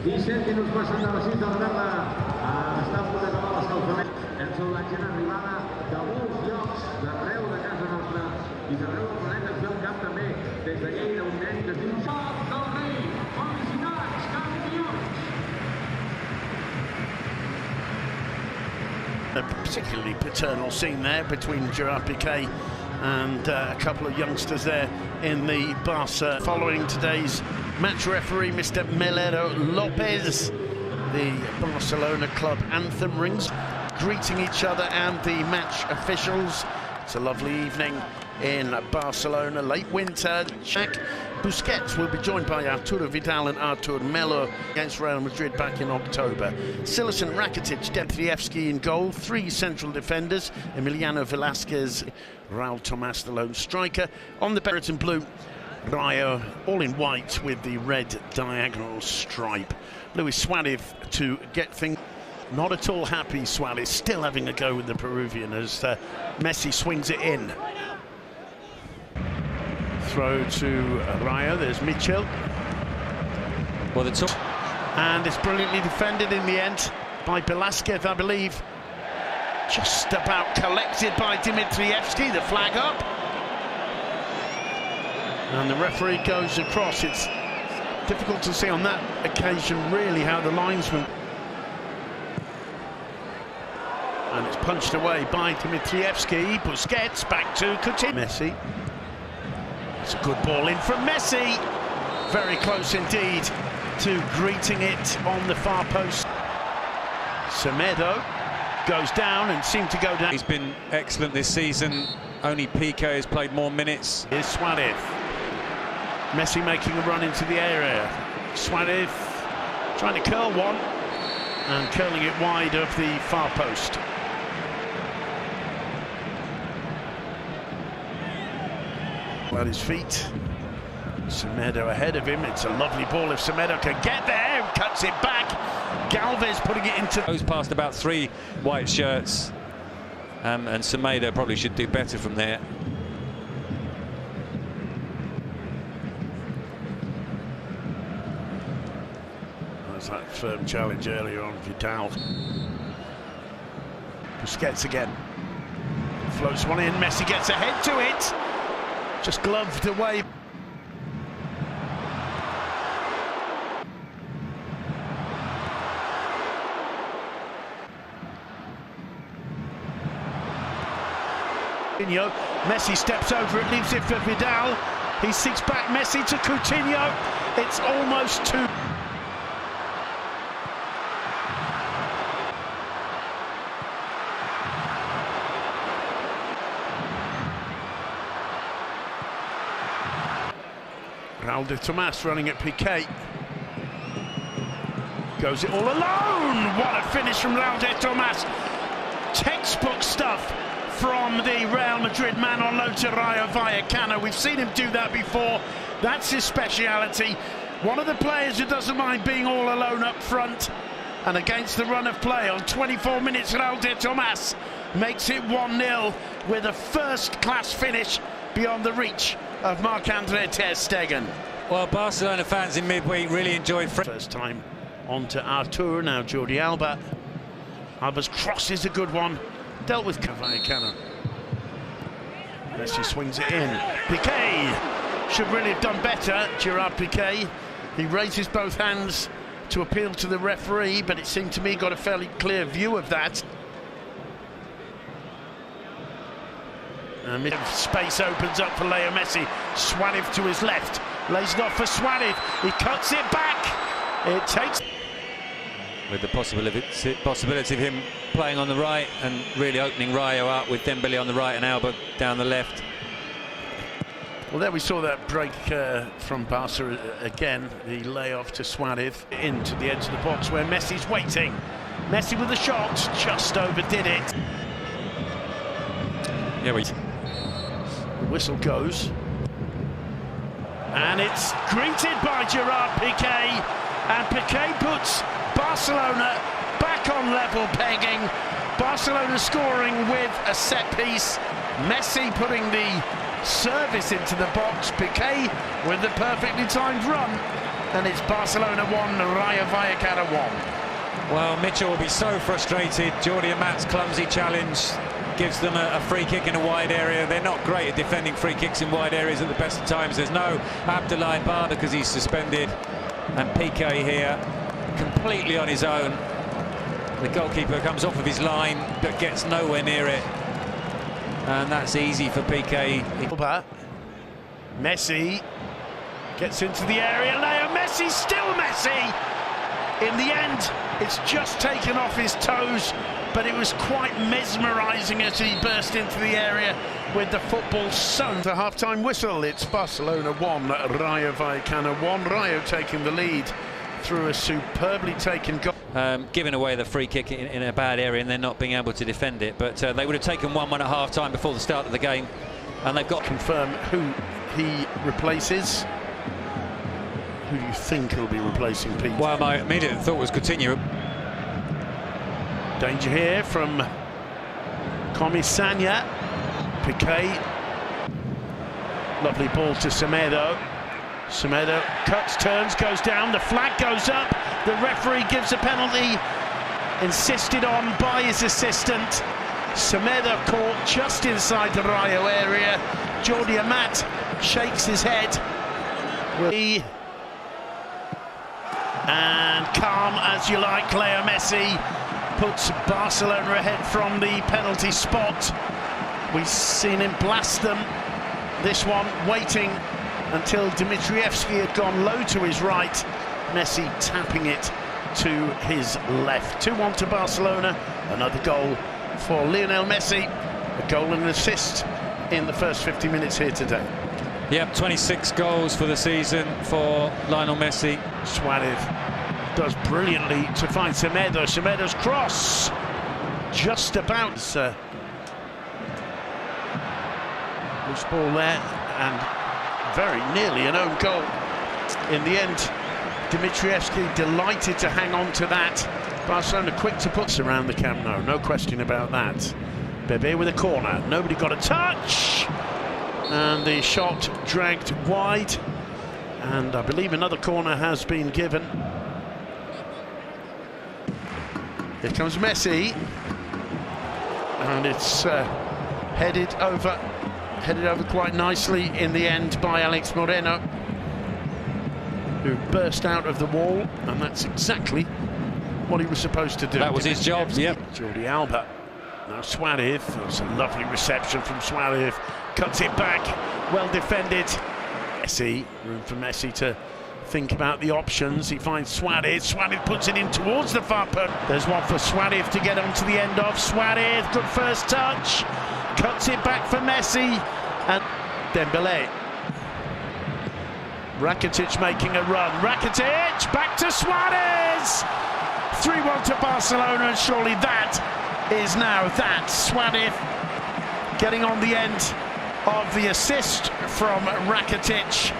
17 minuts passen de les 6 de la tarda. Està a punt d'acabar l'escalfament. Ens la gent arribada de molts llocs d'arreu de casa nostra i d'arreu del planeta. Ens ve un camp també des de Lleida, un nen que es diu Joc del Rei. Felicitats, campions! A particularly paternal scene there between Gerard Piqué and a couple of youngsters there in the Barca. Following today's match referee, Mr. Melero Lopez, the Barcelona club anthem rings, greeting each other and the match officials. It's a lovely evening in Barcelona, late winter. Busquets will be joined by Arturo Vidal and Artur Melo against Real Madrid back in October. Silasson, Rakitic, Demitrievski in goal, three central defenders, Emiliano Velasquez, Raul Tomas, the lone striker. On the Barrett and blue, Rayo, all in white with the red diagonal stripe. Luis Suarez to get things. Not at all happy, Suarez, still having a go with the Peruvian as Messi swings it in. Throw to Rayo, there's Mitchell. Well, the top. And it's brilliantly defended in the end by Velasquez, I believe. Just about collected by Demitrievski, the flag up. And the referee goes across. It's difficult to see on that occasion really how the linesman. And it's punched away by Demitrievski. Busquets back to Coutinho. Messi. It's a good ball in from Messi. Very close indeed to greeting it on the far post. Semedo goes down and seemed to go down. He's been excellent this season. Only Piqué has played more minutes. Here's Suarez. Messi making a run into the area. Suarez trying to curl one and curling it wide of the far post. At his feet, Semedo ahead of him. It's a lovely ball if Semedo can get there, cuts it back. Galvez putting it into. Goes past about three white shirts, and Semedo probably should do better from there. That's that firm challenge earlier on Vidal. Busquets again. Floats one in, Messi gets ahead to it. Just gloved away. Coutinho, Messi steps over it, leaves it for Vidal. He seeks back Messi to Coutinho. It's almost too. Raul de Tomas running at Piqué. Goes it all alone! What a finish from Raul de Tomas. Textbook stuff from the Real Madrid man on loan to Rayo Vallecano. We've seen him do that before. That's his speciality. One of the players who doesn't mind being all alone up front. And against the run of play on 24 minutes, Raul de Tomas makes it 1-0 with a first-class finish beyond the reach of Marc-Andre ter Stegen. Well, Barcelona fans in midweek really enjoyed. First time on to Artur, now Jordi Alba. Alba's cross is a good one. Dealt with Vallecano. Messi swings it in. Piqué should really have done better, Gerard Piqué. He raises both hands to appeal to the referee, but it seemed to me got a fairly clear view of that. Space opens up for Leo Messi. Suarez to his left. Lays it off for Suarez. He cuts it back. It takes. With the possibility of him playing on the right and really opening Rayo up with Dembele on the right and Alba down the left. Well, there we saw that break from Barca again. The layoff to Suarez into the edge of the box where Messi's waiting. Messi with the shot, just overdid it. Yeah, the whistle goes. And it's greeted by Gerard Piqué. And Piqué puts Barcelona back on level pegging. Barcelona scoring with a set piece. Messi putting the service into the box. Piqué with the perfectly timed run. and it's Barcelona 1, Rayo Vallecano 1. Well, Mitchell will be so frustrated. Jordi Amat's clumsy challenge gives them a free kick in a wide area. They're not great at defending free kicks in wide areas at the best of times. There's no Abdoulaye Ba because he's suspended, and Piqué here completely on his own. The goalkeeper comes off of his line but gets nowhere near it, and that's easy for Piqué. Messi gets into the area. Leo Messi, still Messi. In the end, it's just taken off his toes, but it was quite mesmerising as he burst into the area with the football sun. The half-time whistle, it's Barcelona 1, Rayo Vallecano 1. Rayo taking the lead through a superbly taken goal. Giving away the free kick in a bad area and then not being able to defend it. But they would have taken 1-1 at half-time before the start of the game, and they've got... Confirm who he replaces. Who do you think he'll be replacing, Pete? Well, my immediate thought was Coutinho. Danger here from Comisania. Piqué. Lovely ball to Semedo. Semedo cuts, turns, goes down. The flag goes up. The referee gives a penalty. Insisted on by his assistant. Semedo caught just inside the Rayo area. Jordi Amat shakes his head. And calm as you like, Leo Messi puts Barcelona ahead from the penalty spot. We've seen him blast them. This one waiting until Dimitrievski had gone low to his right. Messi tapping it to his left. 2-1 to Barcelona. Another goal for Lionel Messi. A goal and an assist in the first 50 minutes here today. Yep, 26 goals for the season for Lionel Messi. Suarez does brilliantly to find Semedo. Semedo's cross just about. Loose ball there, and very nearly an own goal. In the end, Dimitrievski delighted to hang on to that. Barcelona quick to put around the Camp Nou, no question about that. Bebe with a corner, nobody got a touch. And the shot dragged wide, and I believe another corner has been given. Here comes Messi, and it's headed over quite nicely in the end by Alex Moreno, who burst out of the wall, and that's exactly what he was supposed to do. That was his job. Yep. Jordi Alba. Now Suarez, that's a lovely reception from Suarez, cuts it back, well defended. Messi, room for Messi to think about the options. He finds Suarez, Suarez puts it in towards the far post. There's one for Suarez to get onto the end of. Suarez, good first touch, cuts it back for Messi, and Dembele. Rakitic making a run, Rakitic, back to Suarez! 3-1 to Barcelona, and surely that is now that. Suarez getting on the end of the assist from Rakitic.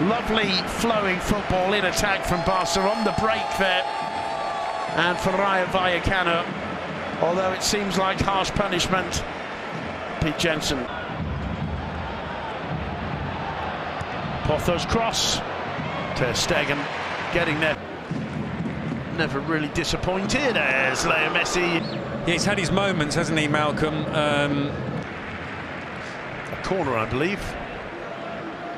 Lovely flowing football in attack from Barca on the break there. And for Rayo Vallecano, although it seems like harsh punishment, Pete Jensen. Porto's cross. Ter Stegen getting there. Never really disappointed as Leo Messi. Yeah, he's had his moments, hasn't he, Malcolm? A corner, I believe.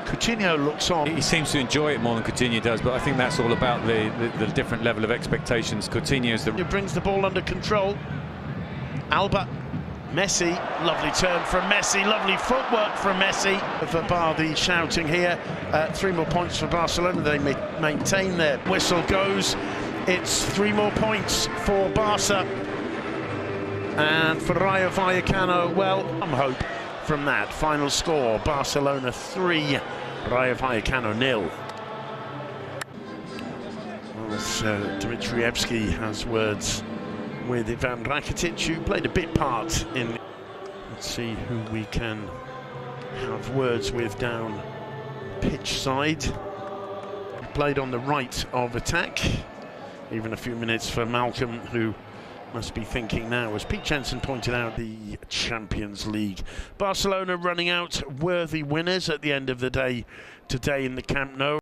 Coutinho looks on. He seems to enjoy it more than Coutinho does, but I think that's all about the different level of expectations. Coutinho's He brings the ball under control. Alba, Messi, lovely turn from Messi, lovely footwork from Messi. For bar the shouting here, 3 more points for Barcelona. They maintain their whistle goes. It's 3 more points for Barca. And for Rayo Vallecano, well, some hope from that. Final score, Barcelona 3, Rayo Vallecano 0. Well, Dimitrievski has words with Ivan Rakitic, who played a big part in... Let's see who we can have words with down pitch side. He played on the right of attack. Even a few minutes for Malcolm, who must be thinking now, as Pete Jensen pointed out, the Champions League. Barcelona running out worthy winners at the end of the day today in the Camp Nou.